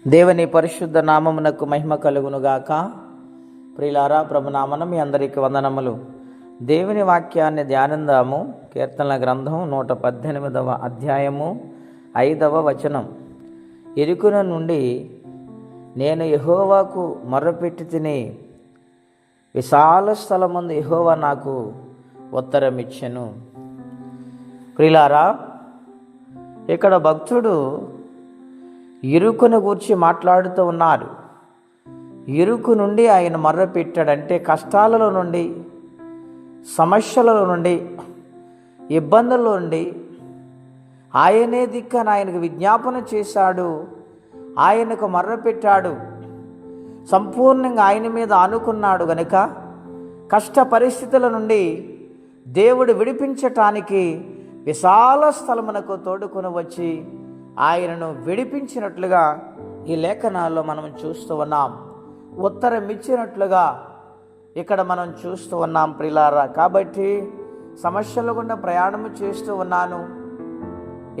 దేవుని పరిశుద్ధ నామమునకు మహిమ కలుగునుగాక. ప్రియులారా, ప్రభునామన మీ అందరికీ వందనములు. దేవుని వాక్యాన్ని ధ్యానిందాము. కీర్తనల గ్రంథం 118వ అధ్యాయము 5వ వచనం. ఇరుకున నుండి నేను యెహోవాకు మొర్రపెట్టి తిని, విశాల స్థలమందు యెహోవా నాకు ఉత్తరమిచ్చెను. ప్రియులారా, ఇక్కడ భక్తుడు ఇరుకును గూర్చి మాట్లాడుతూ ఉన్నారు. ఇరుకు నుండి ఆయన మొర్రపెట్టాడంటే కష్టాలలో నుండి, సమస్యలలో నుండి, ఇబ్బందుల నుండి ఆయనే దిక్కని ఆయనకు విజ్ఞాపన చేశాడు, ఆయనకు మొర్రపెట్టాడు, సంపూర్ణంగా ఆయన మీద ఆనుకున్నాడు. గనుక కష్ట పరిస్థితుల నుండి దేవుడు విడిపించటానికి విశాల స్థలమునకు తోడుకొని వచ్చి ఆయనను విడిపించినట్లుగా ఈ లేఖనాల్లో మనం చూస్తూ ఉన్నాం. ఉత్తరం ఇచ్చినట్లుగా ఇక్కడ మనం చూస్తూ ఉన్నాం ప్రియులారా. కాబట్టి సమస్యల గుండా ప్రయాణము చేస్తూ ఉన్నాను,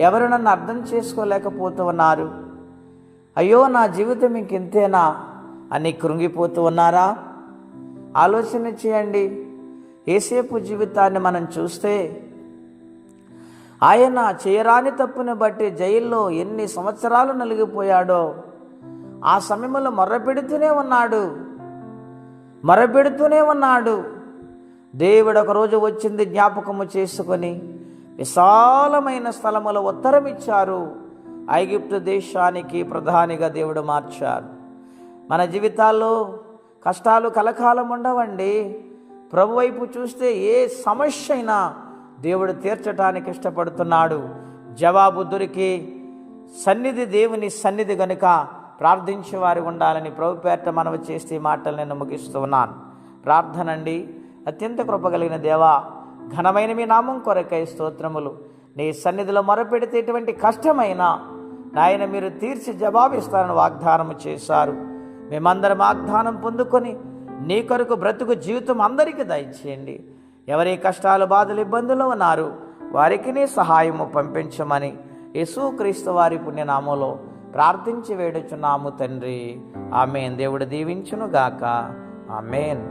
ఎవరు నన్ను అర్థం చేసుకోలేకపోతూ ఉన్నారు, అయ్యో నా జీవితం ఇంకెంతేనా అని కృంగిపోతూ ఉన్నారా? ఆలోచన చేయండి. యేసేపు జీవితాన్ని మనం చూస్తే ఆయన చేయరాని తప్పుని బట్టి జైల్లో ఎన్ని సంవత్సరాలు నలిగిపోయాడో, ఆ సమయంలో మొర్రపెడుతూనే ఉన్నాడు. దేవుడు ఒకరోజు వచ్చింది జ్ఞాపకము చేసుకొని విశాలమైన స్థలములో ఉత్తరం ఇచ్చారు. ఐగుప్తు దేశానికి ప్రధానిగా దేవుడు మార్చారు. మన జీవితాల్లో కష్టాలు కలకాలం ఉండవండి. ప్రభు వైపు చూస్తే ఏ సమస్య అయినా దేవుడు తీర్చడానికి ఇష్టపడుతున్నాడు. జవాబు దొరికి సన్నిధి దేవుని సన్నిధి గనుక ప్రార్థించేవారు ఉండాలని ప్రభు పేరట మనవి చేస్తే ఈ మాటలు నేను ముగిస్తూ ఉన్నాను. ప్రార్థన అండి. అత్యంత కృపగలిగిన దేవా, ఘనమైన మీ నామం కొరకై స్తోత్రములు. నీ సన్నిధిలో మొరపెడితే ఎటువంటి కష్టమైనా నాయన మీరు తీర్చి జవాబిస్తారని వాగ్దానం చేశారు. మేమందరం వాగ్దానం పొందుకొని నీ కొరకు బ్రతుకు జీవితం అందరికీ దయచేయండి. ఎవరి కష్టాలు బాధలు ఇబ్బందులు ఉన్నారు వారికి నీ సహాయము పంపించమని యేసుక్రీస్తు వారి పుణ్యనామంలో ప్రార్థించి వేడుచున్నాము తండ్రి. ఆమేన్. దేవుడు దీవించును గాక. ఆమేన్.